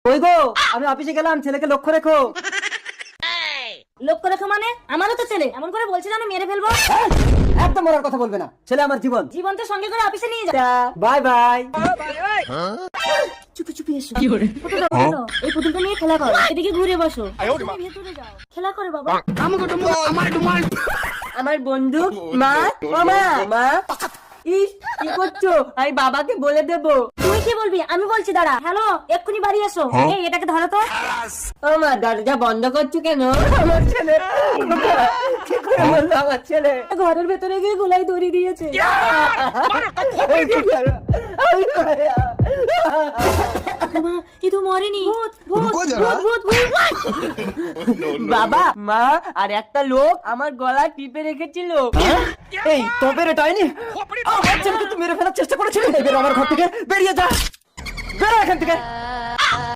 ওই গো, আমি অফিসে গেলাম, ছেলেকে লক্ষ্য রেখো। লক্ষ্য রেখো মানে? আমারও তো ছেলে, এমন করে বলছি না আমি মেরে ফেলবো। একদম মরার কথা বলবে না, ছেলে আমার জীবন। জীবনটা সঙ্গে করে অফিসে নিয়ে যা। Bye bye. চুপি চুপি এসো। পুতুলটা বলো, এই পুতুলটা নিয়ে খেলা করো। এদিকে ঘুরে বসো। তুমি ভেতরে যাও, খেলা করে বাবা। আমার বন্ধু মা, ও মা, মা ইস কি করছো? আমি বাবাকে বলে দেবো। তুই কি বলবি? আমি বলছি দাঁড়া। হ্যালো, এক্ষুনি বাড়ি এসো। এই এটাকে ধরো তো। ও মা, দরজা বন্ধ করছো কেন? আমার ছেলে কি করে বললো আমার ছেলে? ঘরের ভেতরে গিয়ে গোলাই দড়ি দিয়েছে। মা, এ তো মরেনি। ভূত ভূত ভূত ভূত ভূত। বাবা, মা আর একটা লোক আমার গলা টিপে রেখেছিল। এই তোপের এটাইনি আমার ছেলেকে তুমি মেরে ফেলার চেষ্টা করেছিলে। এবার আমার ঘর থেকে বেরিয়ে যা, বেরো এখান থেকে।